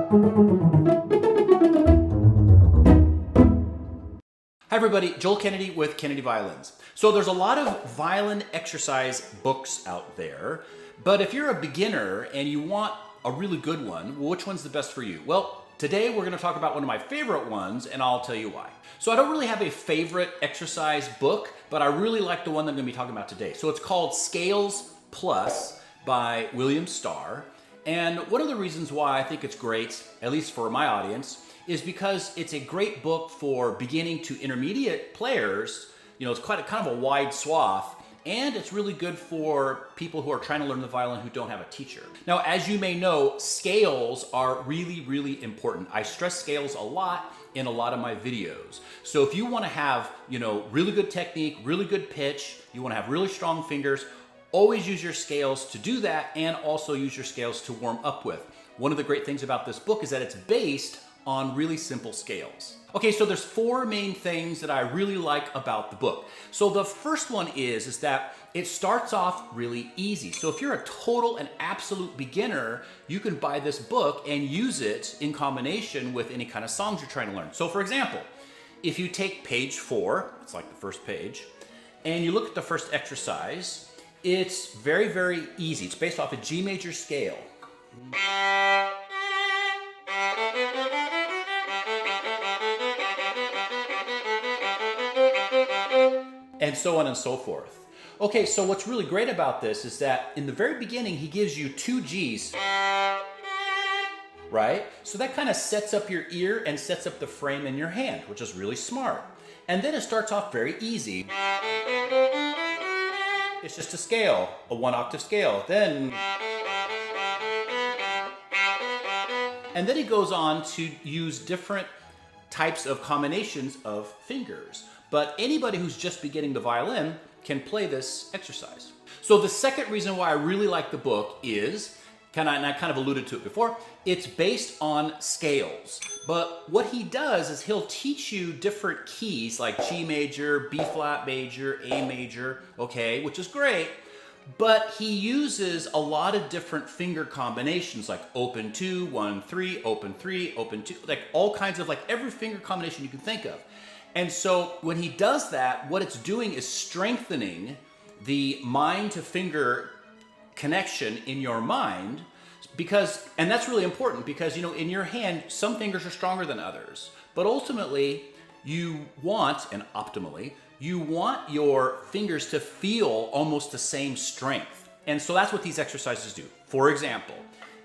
Hi everybody, Joel Kennedy with Kennedy Violins. So there's a lot of violin exercise books out there, but if you're a beginner and you want a really good one, well, which one's the best for you? Well, today we're going to talk about one of my favorite ones, and I'll tell you why. So I don't really have a favorite exercise book, but I really like the one that I'm going to be talking about today. So it's called Scales Plus by William Starr, and one of the reasons why I think it's great, at least for my audience, is because it's a great book for beginning to intermediate players. You know, it's kind of a wide swath, and it's really good for people who are trying to learn the violin who don't have a teacher. Now, as you may know, scales are really, really important. I stress scales a lot in a lot of my videos. So if you want to have, really good technique, really good pitch, you want to have really strong fingers, always use your scales to do that, and also use your scales to warm up with. One of the great things about this book is that it's based on really simple scales. Okay, so there's four main things that I really like about the book. So the first one is that it starts off really easy. So if you're a total and absolute beginner, you can buy this book and use it in combination with any kind of songs you're trying to learn. So for example, if you take page 4, it's like the first page, and you look at the first exercise, it's very, very easy. It's based off a G major scale. And so on and so forth. Okay, so what's really great about this is that in the very beginning, he gives you 2 Gs, right? So that kind of sets up your ear and sets up the frame in your hand, which is really smart. And then it starts off very easy. It's just a scale, a 1-octave scale. And then he goes on to use different types of combinations of fingers. But anybody who's just beginning the violin can play this exercise. So the second reason why I really like the book is, and I kind of alluded to it before, it's based on scales. But what he does is he'll teach you different keys like G major, B flat major, A major, okay, which is great. But he uses a lot of different finger combinations like open 2, 1, 3, open 3, open 2, like all kinds of, like every finger combination you can think of. And so when he does that, what it's doing is strengthening the mind to finger connection in your mind, and that's really important because, in your hand, some fingers are stronger than others. But ultimately, optimally, you want your fingers to feel almost the same strength. And so that's what these exercises do. For example,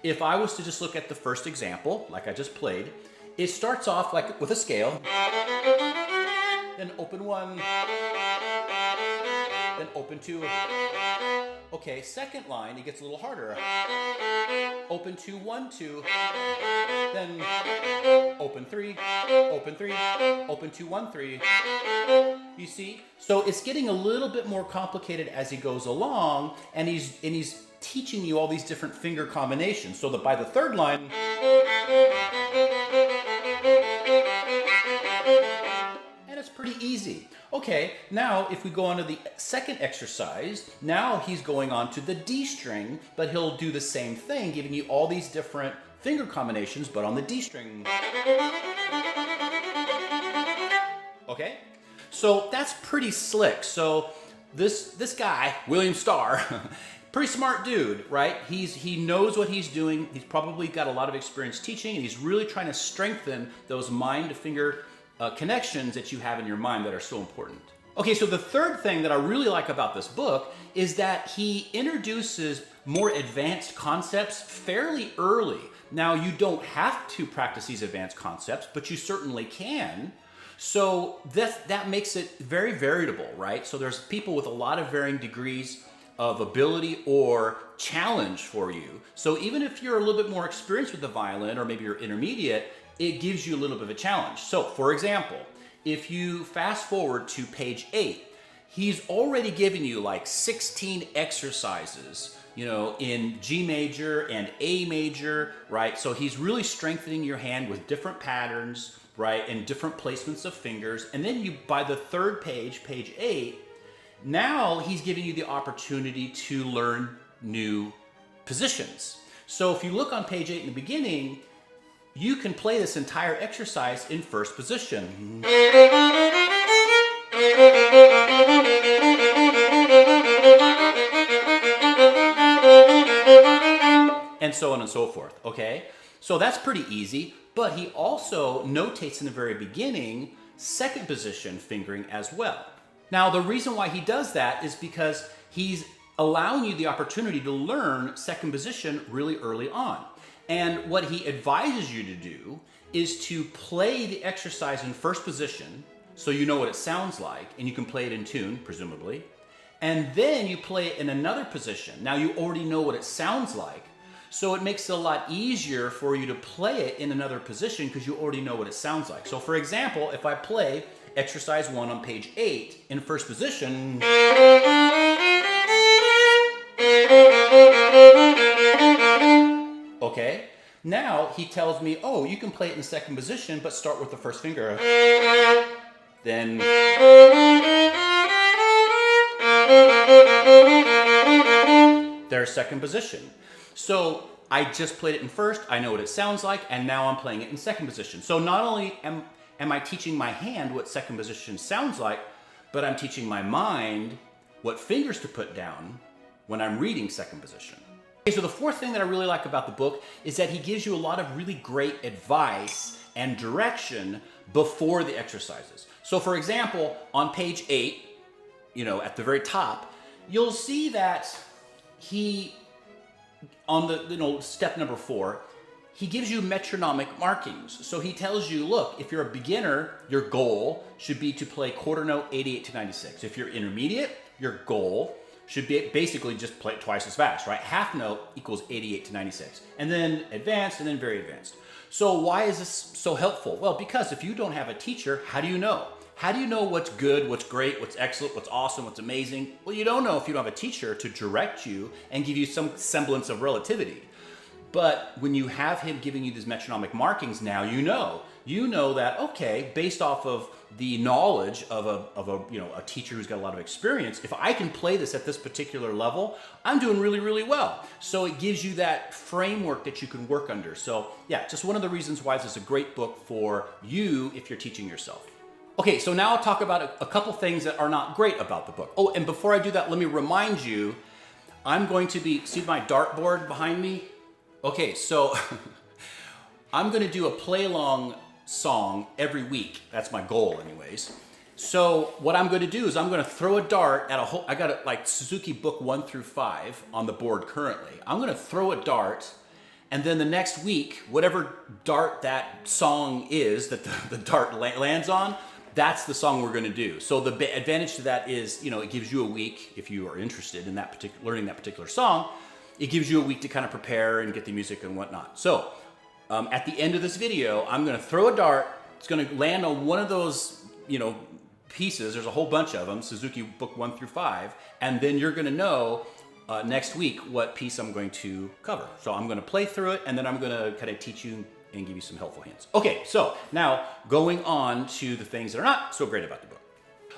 if I was to just look at the first example, like I just played, it starts off like with a scale, then open 1, then open 2. Okay, second line, it gets a little harder. Open 2, 1, 2, then open 3, open 3, open 2, 1, 3. You see? So it's getting a little bit more complicated as he goes along, and he's teaching you all these different finger combinations, so that by the third line, and it's pretty easy. Okay, now if we go on to the second exercise, now he's going on to the D string, but he'll do the same thing, giving you all these different finger combinations, but on the D string. Okay, so that's pretty slick. So this guy, William Starr, pretty smart dude, right? He knows what he's doing. He's probably got a lot of experience teaching, and he's really trying to strengthen those mind to finger connections that you have in your mind that are so important. Okay, so the third thing that I really like about this book is that he introduces more advanced concepts fairly early. Now, you don't have to practice these advanced concepts, but you certainly can. So that makes it very variable, right? So there's people with a lot of varying degrees of ability or challenge for you. So even if you're a little bit more experienced with the violin, or maybe you're intermediate, it gives you a little bit of a challenge. So for example, if you fast forward to page 8, he's already given you like 16 exercises, in G major and A major, right? So he's really strengthening your hand with different patterns, right? And different placements of fingers. And then by the third page, page 8, now he's giving you the opportunity to learn new positions. So if you look on page 8 in the beginning, you can play this entire exercise in first position. And so on and so forth, okay? So that's pretty easy, but he also notates in the very beginning second position fingering as well. Now, the reason why he does that is because he's allowing you the opportunity to learn second position really early on. And what he advises you to do is to play the exercise in first position so you know what it sounds like and you can play it in tune, presumably. And then you play it in another position. Now you already know what it sounds like, so it makes it a lot easier for you to play it in another position because you already know what it sounds like. So for example, if I play exercise 1 on page 8 in first position, okay, now he tells me, oh, you can play it in the second position, but start with the first finger. Then there's second position. So I just played it in first, I know what it sounds like, and now I'm playing it in second position. So not only am I teaching my hand what second position sounds like, but I'm teaching my mind what fingers to put down when I'm reading second position. Okay, so the fourth thing that I really like about the book is that he gives you a lot of really great advice and direction before the exercises. So for example, on page 8, at the very top, you'll see that he, on the step number 4, he gives you metronomic markings. So he tells you, look, if you're a beginner, your goal should be to play quarter note 88 to 96. If you're intermediate, your goal should be basically just play it twice as fast, right? Half note equals 88 to 96. And then advanced, and then very advanced. So why is this so helpful? Well, because if you don't have a teacher, how do you know? How do you know what's good, what's great, what's excellent, what's awesome, what's amazing? Well, you don't know if you don't have a teacher to direct you and give you some semblance of relativity. But when you have him giving you these metronomic markings, now you know that, okay, based off of the knowledge of a teacher who's got a lot of experience, if I can play this at this particular level, I'm doing really, really well. So it gives you that framework that you can work under. So yeah, just one of the reasons why this is a great book for you if you're teaching yourself. Okay, so now I'll talk about a couple things that are not great about the book. Oh, and before I do that, let me remind you, I'm going to see my dartboard behind me? Okay, so I'm going to do a play-along song every week. That's my goal anyways. So what I'm going to do is I'm going to throw a dart at I got it like Suzuki book 1 through 5 on the board currently. I'm going to throw a dart, and then the next week, whatever dart that song is that the dart lands on, that's the song we're going to do. So the advantage to that is, it gives you a week, if you are interested in learning that particular song, it gives you a week to kind of prepare and get the music and whatnot. So at the end of this video, I'm going to throw a dart. It's going to land on one of those, pieces. There's a whole bunch of them, Suzuki book 1 through 5, and then you're going to know next week what piece I'm going to cover. So I'm going to play through it, and then I'm going to kind of teach you and give you some helpful hints. Okay, so now going on to the things that are not so great about the book.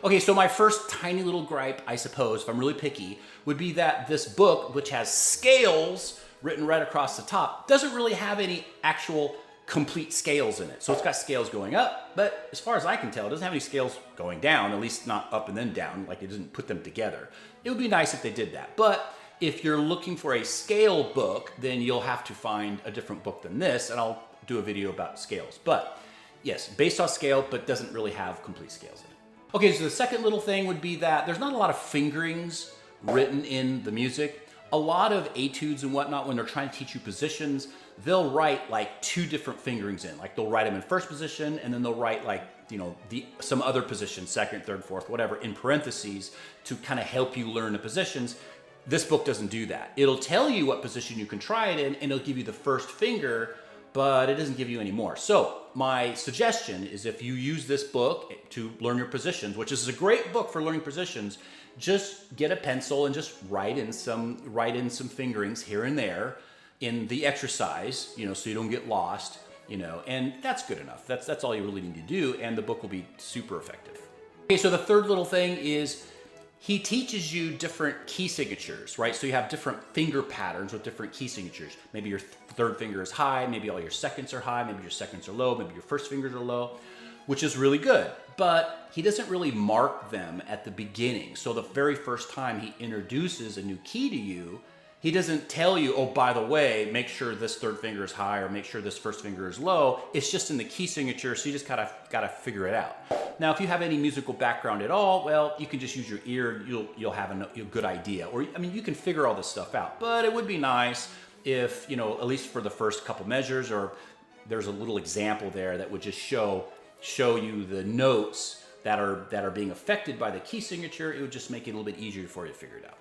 Okay, so my first tiny little gripe, I suppose, if I'm really picky, would be that this book, which has scales written right across the top, doesn't really have any actual complete scales in it. So it's got scales going up, but as far as I can tell, it doesn't have any scales going down, at least not up and then down, like it doesn't put them together. It would be nice if they did that. But if you're looking for a scale book, then you'll have to find a different book than this, and I'll do a video about scales. But yes, based on scale, but doesn't really have complete scales in it. Okay, so the second little thing would be that there's not a lot of fingerings written in the music. A lot of etudes and whatnot, when they're trying to teach you positions, they'll write like 2 different fingerings in. Like they'll write them in first position, and then they'll write like, some other position, second, third, fourth, whatever, in parentheses to kind of help you learn the positions. This book doesn't do that. It'll tell you what position you can try it in, and it'll give you the first finger, but it doesn't give you any more. So my suggestion is if you use this book to learn your positions, which is a great book for learning positions, just get a pencil and just write in some fingerings here and there in the exercise, so you don't get lost, and that's good enough. That's all you really need to do, and the book will be super effective. Okay, so the third little thing is he teaches you different key signatures, right? So you have different finger patterns with different key signatures. Maybe your third finger is high, maybe all your seconds are high, maybe your seconds are low, maybe your first fingers are low, which is really good. But he doesn't really mark them at the beginning. So the very first time he introduces a new key to you, he doesn't tell you, oh, by the way, make sure this third finger is high or make sure this first finger is low. It's just in the key signature, so you just gotta figure it out. Now, if you have any musical background at all, well, you can just use your ear. You'll have a good idea. Or, I mean, you can figure all this stuff out. But it would be nice if, you know, at least for the first couple measures, or there's a little example there that would just show you the notes that are being affected by the key signature. It would just make it a little bit easier for you to figure it out.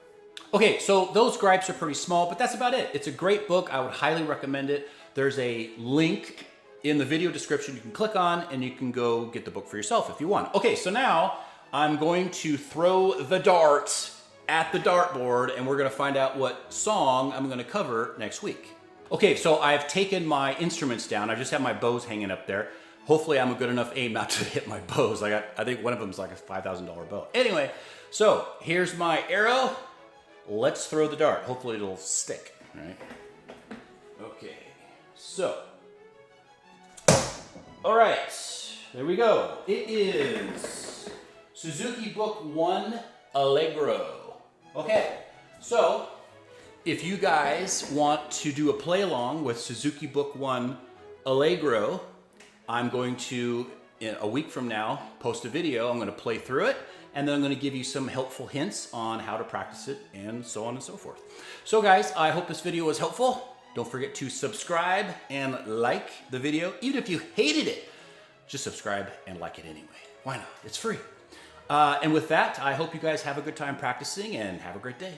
Okay, so those gripes are pretty small, but that's about it. It's a great book. I would highly recommend it. There's a link in the video description you can click on, and you can go get the book for yourself if you want. Okay, so now I'm going to throw the dart at the dartboard, and we're gonna find out what song I'm gonna cover next week. Okay, so I've taken my instruments down. I just have my bows hanging up there. Hopefully I'm a good enough aim not to hit my bows. I think one of them is like a $5,000 bow. Anyway, so here's my arrow. Let's throw the dart. Hopefully it'll stick, all right? Okay, so. All right, there we go. It is Suzuki Book 1 Allegro. Okay, so if you guys want to do a play along with Suzuki Book 1 Allegro, I'm going to, in a week from now, post a video. I'm going to play through it, and then I'm going to give you some helpful hints on how to practice it, and so on and so forth. So guys, I hope this video was helpful. Don't forget to subscribe and like the video. Even if you hated it, just subscribe and like it anyway. Why not? It's free. And with that, I hope you guys have a good time practicing, and have a great day.